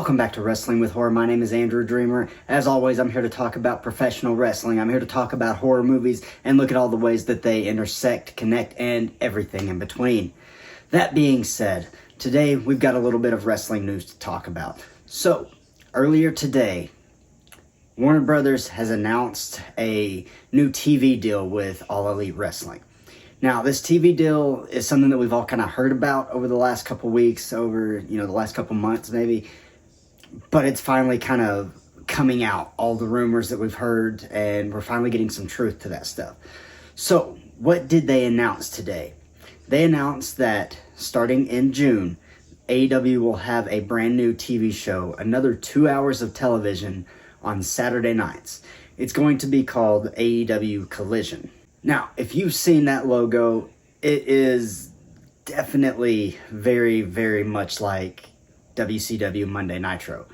Welcome back to Wrestling with Horror. My name is Andrew Dreamer. As always, I'm here to talk about professional wrestling. I'm here to talk about horror movies and look at all the ways that they intersect, connect, and everything in between. That being said, today we've got a little bit of wrestling news to talk about. So, earlier today, Warner Brothers has announced a new TV deal with All Elite Wrestling. Now, this TV deal is something that we've all kind of heard about over the last couple weeks, the last couple months maybe. But it's finally kind of coming out, all the rumors that we've heard, and we're finally getting some truth to that stuff. So, what did they announce today? They announced that starting in June, AEW will have a brand new TV show, another 2 hours of television on Saturday nights. It's going to be called AEW Collision. Now, if you've seen that logo, it is definitely very, very much like WCW Monday Nitro.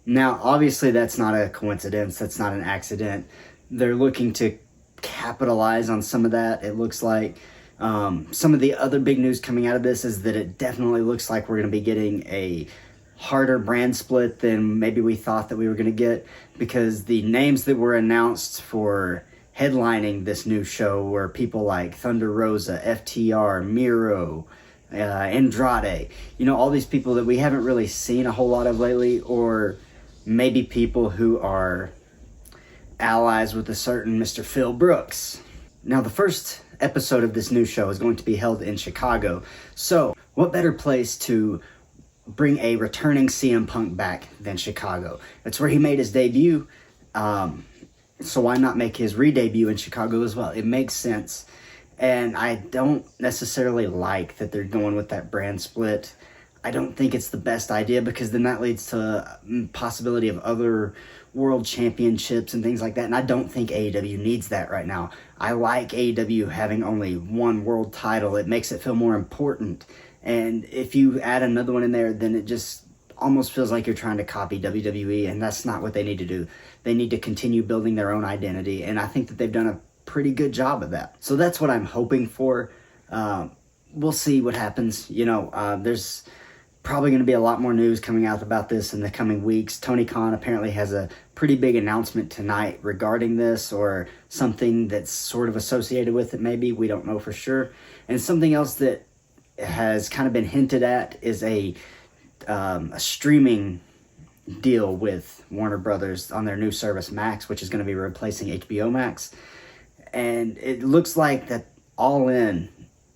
Now, obviously, that's not a coincidence. That's not an accident. They're looking to capitalize on some of that. It looks like some of the other big news coming out of this is that it definitely looks like we're going to be getting a harder brand split than maybe we thought that we were going to get, because the names that were announced for headlining this new show were people like Thunder Rosa, FTR, Miro, Andrade, all these people that we haven't really seen a whole lot of lately, or maybe people who are allies with a certain Mr. Phil Brooks. Now, the first episode of this new show is going to be held in Chicago, so what better place to bring a returning CM Punk back than Chicago? That's where he made his debut, so why not make his re-debut in Chicago as well? It makes sense. And I don't necessarily like that they're going with that brand split. I don't think it's the best idea, because then that leads to possibility of other world championships and things like that. And I don't think AEW needs that right now. I like AEW having only one world title. It makes it feel more important. And if you add another one in there, then it just almost feels like you're trying to copy WWE, and that's not what they need to do. They need to continue building their own identity, and I think that they've done a pretty good job of that. So that's what I'm hoping for. We'll see what happens. There's probably going to be a lot more news coming out about this in the coming weeks. Tony Khan apparently has a pretty big announcement tonight regarding this, or something that's sort of associated with it maybe. We don't know for sure. And something else that has kind of been hinted at is a streaming deal with Warner Brothers on their new service Max, which is going to be replacing HBO Max. And it looks like that All In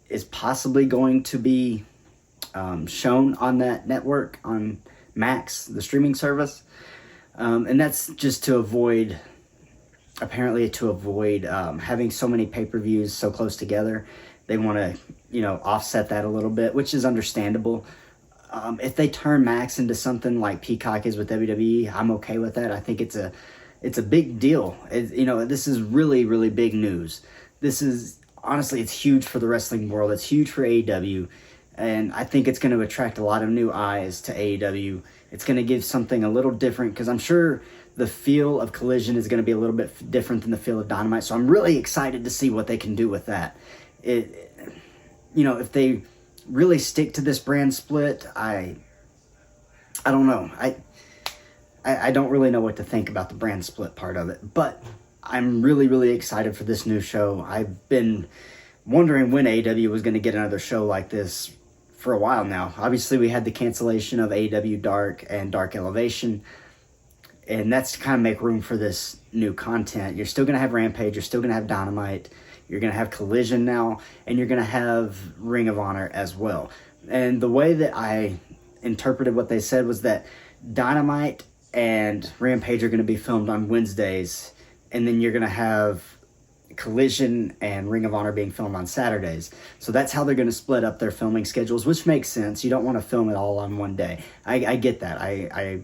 is possibly going to be shown on that network, on Max, the streaming service. And that's just to avoid having so many pay-per-views so close together. They want to, offset that a little bit, which is understandable. If they turn Max into something like Peacock is with WWE, I'm okay with that. I think it's a big deal. This is really, really big news. This is, honestly, it's huge for the wrestling world. It's huge for AEW. And I think it's going to attract a lot of new eyes to AEW. It's going to give something a little different, because I'm sure the feel of Collision is going to be a little bit different than the feel of Dynamite. So I'm really excited to see what they can do with that. If they really stick to this brand split, I don't know. I don't really know what to think about the brand split part of it, but I'm really, really excited for this new show. I've been wondering when AEW was going to get another show like this for a while now. Obviously, we had the cancellation of AEW Dark and Dark Elevation, and that's to kind of make room for this new content. You're still going to have Rampage, you're still going to have Dynamite, you're going to have Collision now, and you're going to have Ring of Honor as well. And the way that I interpreted what they said was that Dynamite and Rampage are going to be filmed on Wednesdays, and then you're going to have Collision and Ring of Honor being filmed on Saturdays. So that's how they're going to split up their filming schedules, which makes sense. You don't want to film it all on one day. I get that. I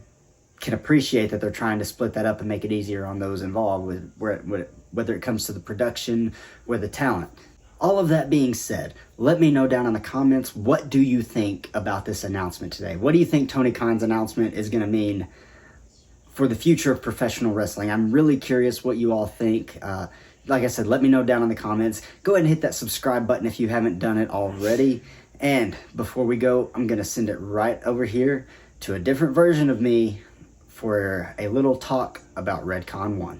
can appreciate that they're trying to split that up and make it easier on those involved, whether it comes to the production or the talent. All of that being said, let me know down in the comments, what do you think about this announcement today? What do you think Tony Khan's announcement is going to mean for the future of professional wrestling? I'm really curious what you all think. Like I said, let me know down in the comments. Go ahead and hit that subscribe button if you haven't done it already. And before we go, I'm going to send it right over here to a different version of me for a little talk about Redcon 1.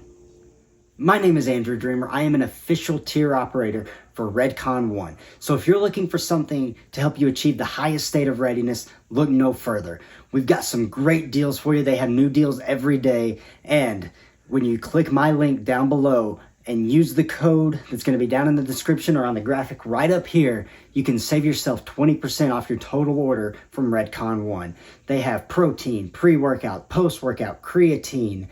My name is Andrew Dreamer. I am an official tier operator for Redcon 1. So if you're looking for something to help you achieve the highest state of readiness, look no further. We've got some great deals for you. They have new deals every day. And when you click my link down below and use the code that's going to be down in the description or on the graphic right up here, you can save yourself 20% off your total order from Redcon 1. They have protein, pre-workout, post-workout, creatine,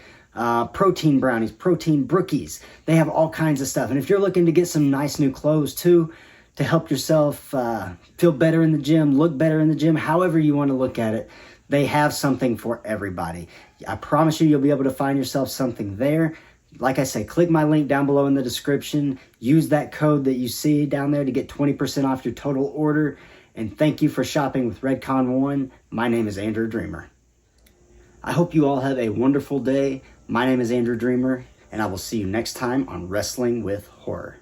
protein brownies, protein brookies. They have all kinds of stuff. And if you're looking to get some nice new clothes too, to help yourself feel better in the gym, look better in the gym, however you want to look at it, they have something for everybody. I promise you'll be able to find yourself something there. Like I say, click my link down below in the description. Use that code that you see down there to get 20% off your total order. And thank you for shopping with Redcon 1. My name is Andrew Dreamer. I hope you all have a wonderful day. My name is Andrew Dreamer, and I will see you next time on Wrestling with Horror.